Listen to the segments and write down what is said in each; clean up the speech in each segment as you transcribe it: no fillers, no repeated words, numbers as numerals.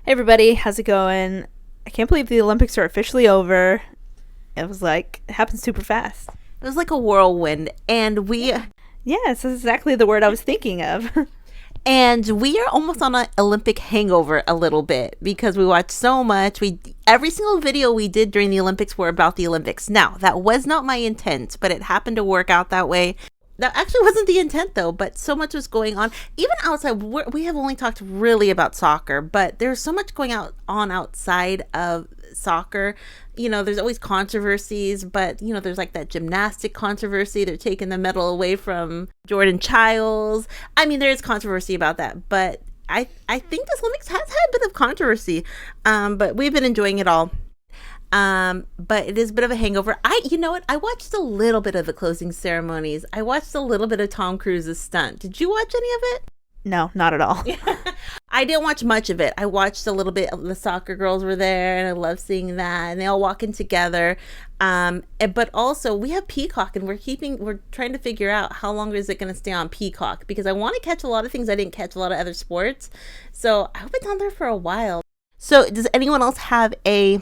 Hey everybody, how's it going? I can't believe the Olympics are officially over. It happened super fast. It was like a whirlwind, and Yes, that's exactly the word I was thinking of. and we are almost on an Olympic hangover a little bit because we watched so much. Every single video we did during the Olympics were about the Olympics. Now, that was not my intent, but it happened to work out that way. That actually wasn't the intent though, but so much was going on. Even outside, we have only talked really about soccer, but there's so much going on outside of soccer. You know, there's always controversies, but you know, there's like that gymnastic controversy. They're taking the medal away from Jordan Childs. I mean, there is controversy about that, but I think this Olympics has had a bit of controversy, but we've been enjoying it all. But it is a bit of a hangover. You know what? I watched a little bit of the closing ceremonies. I watched a little bit of Tom Cruise's stunt. Did you watch any of it? No, not at all. I didn't watch much of it. I watched a little bit of the soccer girls were there, and I love seeing that, and they all walking together. But also we have Peacock, and we're trying to figure out how long is it going to stay on Peacock, because I want to catch a lot of things I didn't catch a lot of other sports. So I hope it's on there for a while. So does anyone else have a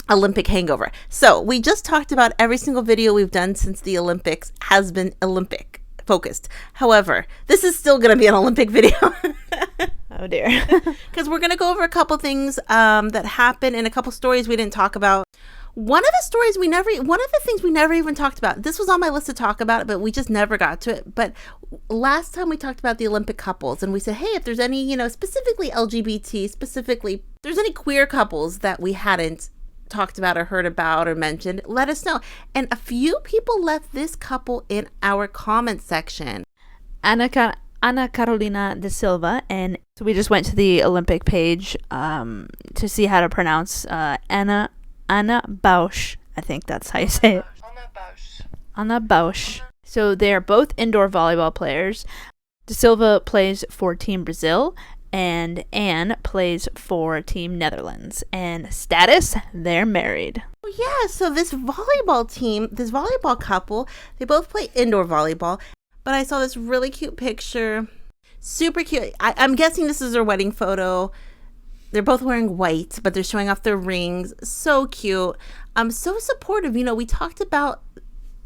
Olympic hangover? So we just talked about every single video we've done since the Olympics has been Olympic focused. However, this is still going to be an Olympic video. Oh dear. Because we're going to go over a couple things that happened and a couple stories we didn't talk about. One of the things we never even talked about. This was on my list to talk about, but we just never got to it. But last time we talked about the Olympic couples, and we said, hey, if there's any, specifically LGBT, if there's any queer couples that we hadn't talked about or heard about or mentioned, let us know. And a few people left this couple in our comment section. Ana Carolina da Silva, and so we just went to the Olympic page to see how to pronounce Anna Buijs. I think that's how you say it. Anna Buijs. So they're both indoor volleyball players. Da Silva plays for Team Brazil, and Anne plays for Team Netherlands. And status, they're married. Oh yeah, so this volleyball couple, they both play indoor volleyball. But I saw this really cute picture. Super cute. I'm guessing this is their wedding photo. They're both wearing white, but they're showing off their rings. So cute. So supportive. We talked about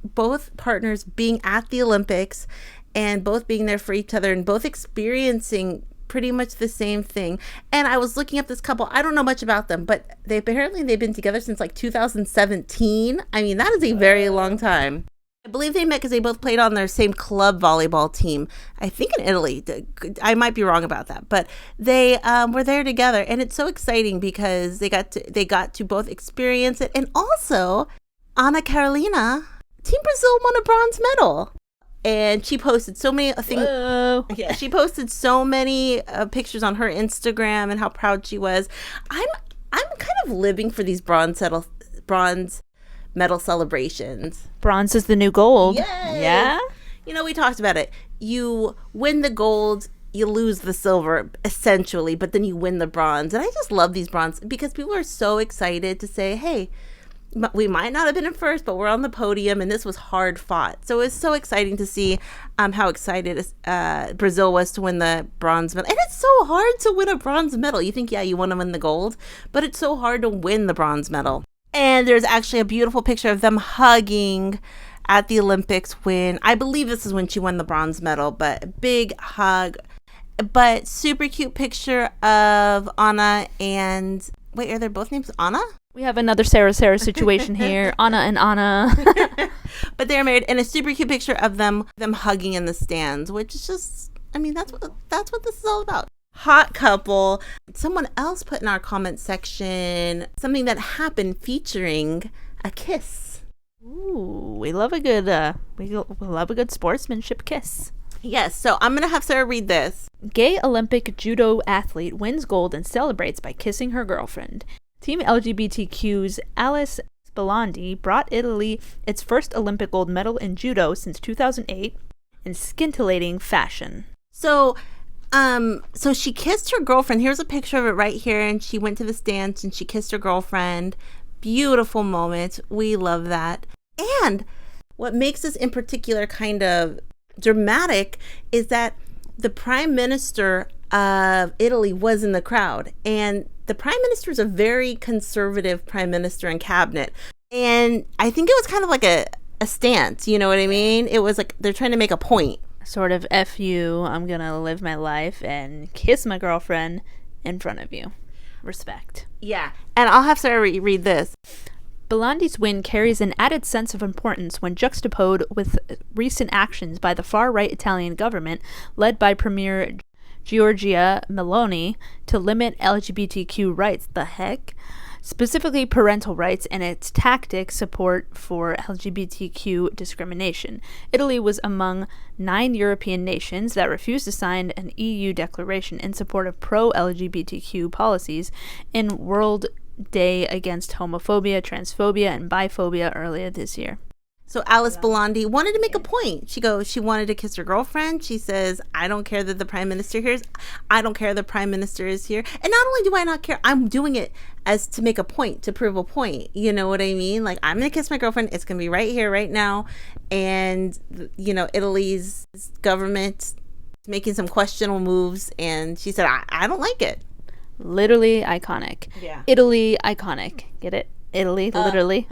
both partners being at the Olympics and both being there for each other and both experiencing pretty much the same thing. And I was looking up this couple. I don't know much about them, but they've been together since like 2017. I mean, that is a very long time. I believe they met because they both played on their same club volleyball team, I think in Italy. I might be wrong about that, but they were there together, and it's so exciting because they got to both experience it. And also, Ana Carolina, Team Brazil won a bronze medal, and she posted so many things. Whoa. Yeah, she posted so many pictures on her Instagram and how proud she was. I'm kind of living for these bronze medal celebrations. Bronze is the new gold. Yay! Yeah? We talked about it. You win the gold, you lose the silver, essentially, but then you win the bronze. And I just love these bronze because people are so excited to say, hey, we might not have been in first, but we're on the podium, and this was hard fought. So it's so exciting to see how excited Brazil was to win the bronze medal. And it's so hard to win a bronze medal. You think, yeah, you want to win the gold, but it's so hard to win the bronze medal. And there's actually a beautiful picture of them hugging at the Olympics when, I believe this is when she won the bronze medal, but big hug. But super cute picture of Anna and, wait, are their both names Anna? We have another Sara situation here. Anna and Anna. But they're married, and a super cute picture of them hugging in the stands, which is just, I mean, that's what this is all about. Hot couple. Someone else put in our comment section something that happened featuring a kiss. Ooh, we love a good sportsmanship kiss. Yes, so I'm gonna have Sara read this. Gay Olympic judo athlete wins gold and celebrates by kissing her girlfriend. Team LGBTQ's Alice Bellandi brought Italy its first Olympic gold medal in judo since 2008 in scintillating fashion. So she kissed her girlfriend. Here's a picture of it right here. And she went to the stands and she kissed her girlfriend. Beautiful moment. We love that. And what makes this in particular kind of dramatic is that the prime minister of Italy was in the crowd. And the prime minister is a very conservative prime minister and cabinet. And I think it was kind of like a stance, you know what I mean? It was like they're trying to make a point. Sort of, F you, I'm gonna live my life and kiss my girlfriend in front of you. Respect. Yeah. And I'll have Sara read this. Bellandi's win carries an added sense of importance when juxtaposed with recent actions by the far-right Italian government, led by Premier Giorgia Meloni, to limit LGBTQ rights. The heck? Specifically parental rights and its tactic support for LGBTQ discrimination. Italy was among 9 European nations that refused to sign an EU declaration in support of pro-LGBTQ policies in World Day Against Homophobia, Transphobia, and Biphobia earlier this year. So Alice Bellandi wanted to make a point. She wanted to kiss her girlfriend. She says, I don't care that the prime minister hears. I don't care the prime minister is here. And not only do I not care, I'm doing it as to make a point, to prove a point. You know what I mean? Like, I'm going to kiss my girlfriend. It's going to be right here, right now. And, you know, Italy's government is making some questionable moves. And she said, I don't like it. Literally iconic. Yeah. Italy, iconic. Get it? Italy, literally.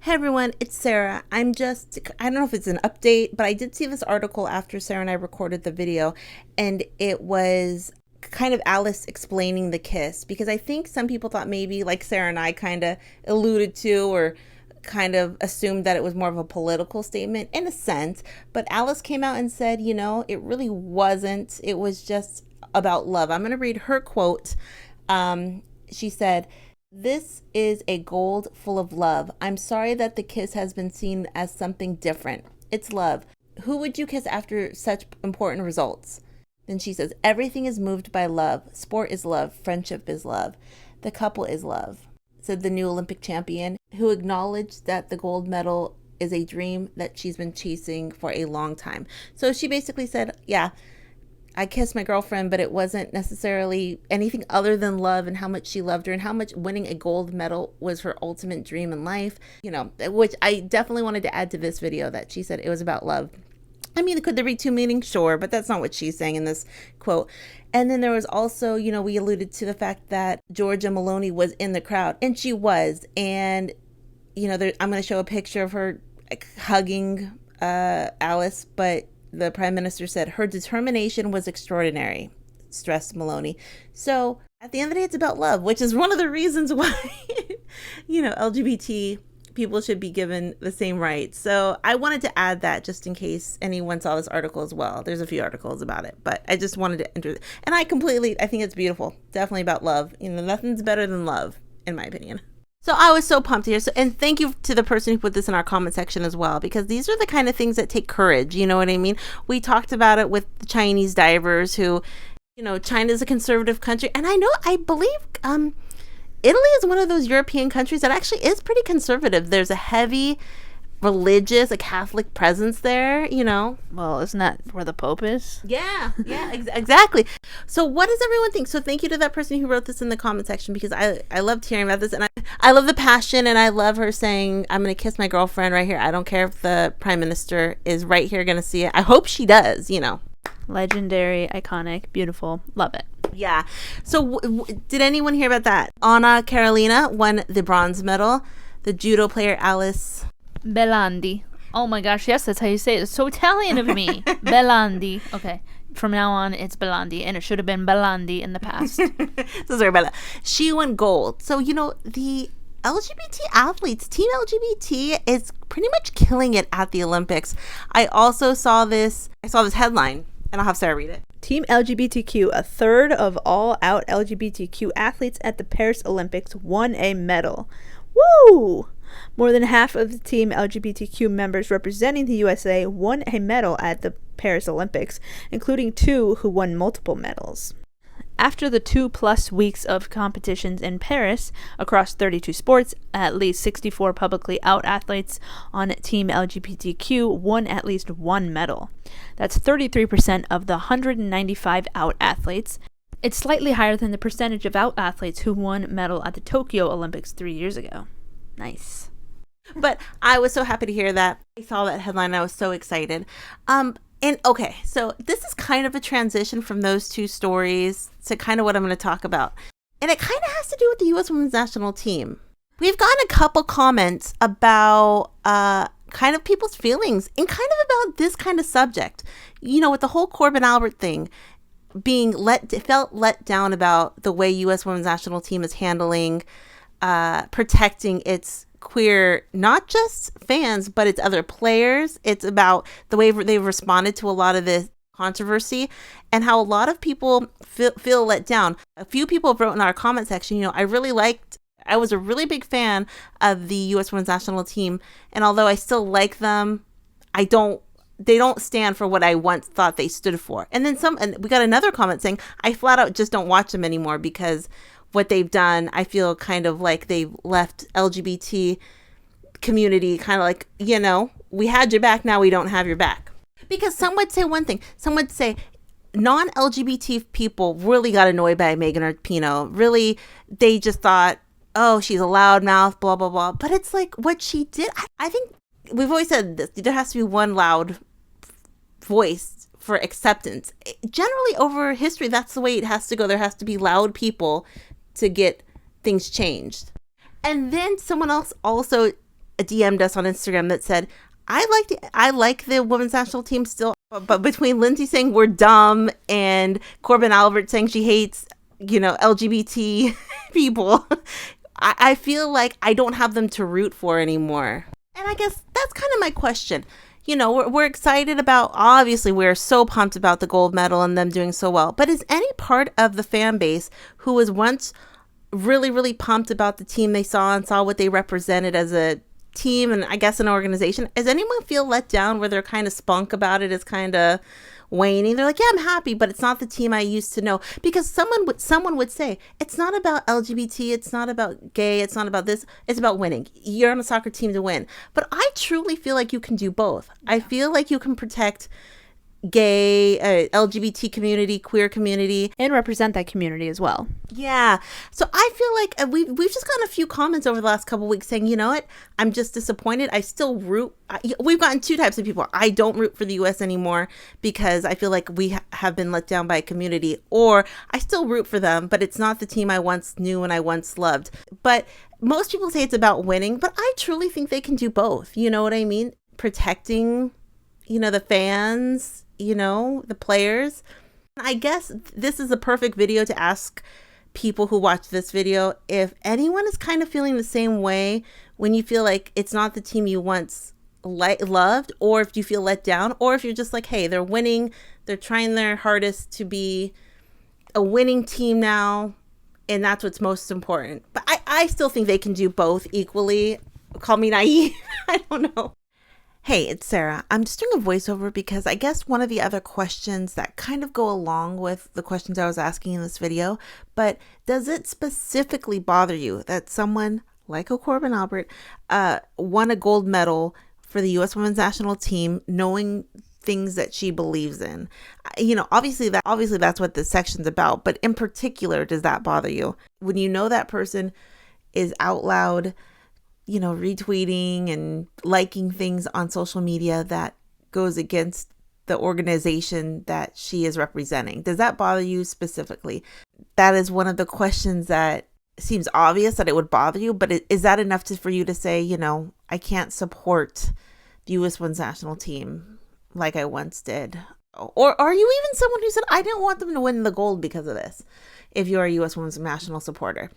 Hey everyone, it's Sara. I don't know if it's an update, but I did see this article after Sara and I recorded the video, and it was kind of Alice explaining the kiss, because I think some people thought maybe, like Sara and I kind of alluded to or kind of assumed that it was more of a political statement in a sense, but Alice came out and said, you know, it really wasn't. It was just about love. I'm going to read her quote. She said, "This is a gold full of love. I'm sorry that the kiss has been seen as something different. It's love. Who would you kiss after such important results?" Then she says, "Everything is moved by love. Sport is love. Friendship is love. The couple is love," said the new Olympic champion, who acknowledged that the gold medal is a dream that she's been chasing for a long time. So she basically said, yeah, I kissed my girlfriend, but it wasn't necessarily anything other than love and how much she loved her and how much winning a gold medal was her ultimate dream in life, you know, which I definitely wanted to add to this video, that she said it was about love. I mean, could there be two meanings? Sure, but that's not what she's saying in this quote. And then there was also, you know, we alluded to the fact that Giorgia Meloni was in the crowd, and she was. And, you know, I'm going to show a picture of her hugging Alice, but the prime minister said her determination was extraordinary, stressed Meloni. So at the end of the day, it's about love, which is one of the reasons why, you know, LGBT people should be given the same rights. So I wanted to add that just in case anyone saw this article as well. There's a few articles about it, but I just wanted to enter. And I think it's beautiful. Definitely about love. You know, nothing's better than love, in my opinion. So I was so pumped here. And thank you to the person who put this in our comment section as well, because these are the kind of things that take courage. You know what I mean? We talked about it with the Chinese divers who, you know, China is a conservative country. And I believe Italy is one of those European countries that actually is pretty conservative. There's a heavy religious, a Catholic presence there, you know. Well, isn't that where the Pope is? Yeah, exactly. So what does everyone think? So thank you to that person who wrote this in the comment section, because I loved hearing about this, and I love the passion, and I love her saying, I'm going to kiss my girlfriend right here. I don't care if the prime minister is right here going to see it. I hope she does, you know. Legendary, iconic, beautiful. Love it. Yeah. So did anyone hear about that? Anna Carolina won the bronze medal. The judo player Alice Bellandi. Oh my gosh, yes, that's how you say it. It's so Italian of me. Bellandi. Okay. From now on, it's Bellandi, and it should have been Bellandi in the past. So sorry, Bella. She won gold. So, you know, the LGBT athletes, Team LGBT is pretty much killing it at the Olympics. I also saw this headline, and I'll have Sara read it. Team LGBTQ, a third of all out LGBTQ athletes at the Paris Olympics, won a medal. Woo! More than half of the Team LGBTQ members representing the USA won a medal at the Paris Olympics, including 2 who won multiple medals. After the 2+ weeks of competitions in Paris across 32 sports, at least 64 publicly out athletes on Team LGBTQ won at least 1 medal. That's 33% of the 195 out athletes. It's slightly higher than the percentage of out athletes who won medal at the Tokyo Olympics 3 years ago. Nice. But I was so happy to hear that. I saw that headline and I was so excited. And okay, so this is kind of a transition from those two stories to kind of what I'm going to talk about. And it kind of has to do with the U.S. Women's National Team. We've gotten a couple comments about kind of people's feelings and kind of about this kind of subject. You know, with the whole Korbin Albert thing, felt let down about the way U.S. Women's National Team is handling protecting its queer, not just fans, but its other players. It's about the way they've responded to a lot of this controversy and how a lot of people feel let down. A few people wrote in our comment section, you know, I was a really big fan of the U.S. Women's National Team, and although I still like them, they don't stand for what I once thought they stood for. And then we got another comment saying, I flat out just don't watch them anymore because what they've done, I feel kind of like they've left LGBT community kind of like, you know, we had your back, now we don't have your back. Because some would say one thing, some would say non-LGBT people really got annoyed by Megan or Pinoe. Really, they just thought, oh, she's a loudmouth, blah, blah, blah. But it's like what she did. I think we've always said this, there has to be one loud voice for acceptance. Generally, over history, that's the way it has to go. There has to be loud people to get things changed. And then someone else also DM'd us on Instagram that said, I like the women's national team still, but between Lindsey saying we're dumb and Korbin Albert saying she hates, you know, LGBT people, I feel like I don't have them to root for anymore. And I guess that's kind of my question. You know, we're excited about, obviously we're so pumped about the gold medal and them doing so well, but is any part of the fan base who was once really, really pumped about the team they saw and saw what they represented as a team and I guess an organization, does anyone feel let down where they're kind of spunk about it, is kind of waning? They're like, yeah, I'm happy, but it's not the team I used to know. Because someone would say, it's not about LGBT, it's not about gay, it's not about this, it's about winning. You're on a soccer team to win. But I truly feel like you can do both. I feel like you can protect gay, LGBT community, queer community, and represent that community as well. Yeah. So I feel like we've just gotten a few comments over the last couple of weeks saying, you know what, I'm just disappointed. I still root. We've gotten two types of people. I don't root for the U.S. anymore because I feel like we have been let down by a community, or I still root for them, but it's not the team I once knew and I once loved. But most people say it's about winning, but I truly think they can do both. You know what I mean? Protecting, you know, the fans, you know, the players. I guess this is a perfect video to ask people who watch this video if anyone is kind of feeling the same way when you feel like it's not the team you once loved, or if you feel let down, or if you're just like, hey, they're winning, they're trying their hardest to be a winning team now, and that's what's most important. But I still think they can do both equally. Call me naive. I don't know. Hey, it's Sarah. I'm just doing a voiceover because I guess one of the other questions that kind of go along with the questions I was asking in this video, but does it specifically bother you that someone like a Korbin Albert won a gold medal for the U.S. Women's National Team knowing things that she believes in? You know, obviously that's what this section's about, but in particular, does that bother you? When you know that person is out loud, you know, retweeting and liking things on social media that goes against the organization that she is representing. Does that bother you specifically? That is one of the questions that seems obvious that it would bother you, but is that enough for you to say, you know, I can't support the U.S. Women's National Team like I once did? Or are you even someone who said, I didn't want them to win the gold because of this, if you're a U.S. Women's National supporter?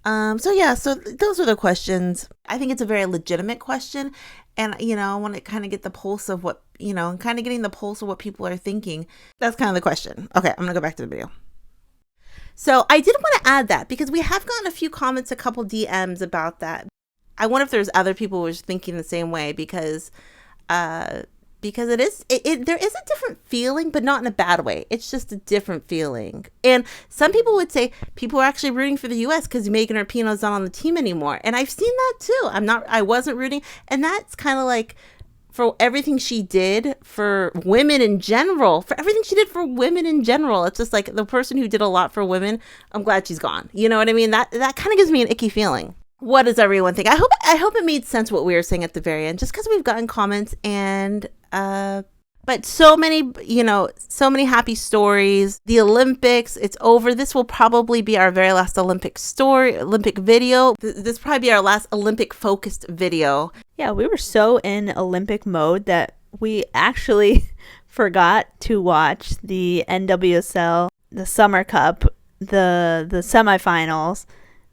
So those are the questions. I think it's a very legitimate question. And, you know, I want to kind of get the pulse of what, you know, kind of getting the pulse of what people are thinking. That's kind of the question. Okay, I'm going to go back to the video. So I did want to add that because we have gotten a few comments, a couple DMs about that. I wonder if there's other people who are thinking the same way because there is a different feeling, but not in a bad way. It's just a different feeling. And some people would say people are actually rooting for the U.S. because Megan or Pinoe's not on the team anymore. And I've seen that too. I wasn't rooting. And that's kind of like for everything she did for women in general, It's just like the person who did a lot for women, I'm glad she's gone. You know what I mean? That kind of gives me an icky feeling. What does everyone think? I hope it made sense what we were saying at the very end, just because we've gotten comments and But so many, so many happy stories. The Olympics, it's over. This will probably be our very last Olympic video. This will probably be our last Olympic focused video. Yeah, we were so in Olympic mode that we actually forgot to watch the NWSL, the Summer Cup, the semifinals,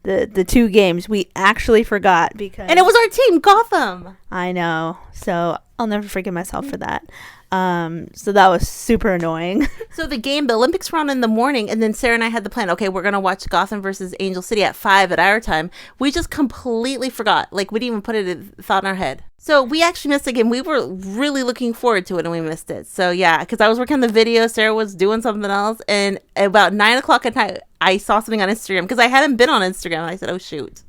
the 2 games. We actually forgot because... And it was our team, Gotham. I know. So I'll never forgive myself for that. So that was super annoying. So the Olympics were on in the morning, and then Sarah and I had the plan. Okay, we're going to watch Gotham versus Angel City at 5 at our time. We just completely forgot. Like, we didn't even put it in thought in our head. So we actually missed the game. We were really looking forward to it, and we missed it. So yeah, because I was working on the video, Sarah was doing something else, and about 9 o'clock at night, I saw something on Instagram, because I hadn't been on Instagram, and I said, oh, shoot.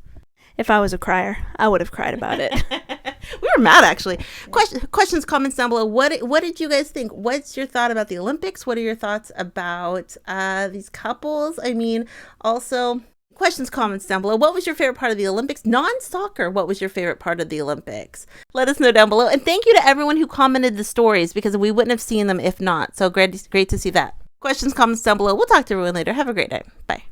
If I was a crier, I would have cried about it. We were mad, actually. Questions, comments down below. What did you guys think? What's your thought about the Olympics? What are your thoughts about these couples? I mean, also, questions, comments down below. What was your favorite part of the Olympics? Non-soccer, what was your favorite part of the Olympics? Let us know down below. And thank you to everyone who commented the stories, because we wouldn't have seen them if not. So great to see that. Questions, comments down below. We'll talk to everyone later. Have a great day. Bye.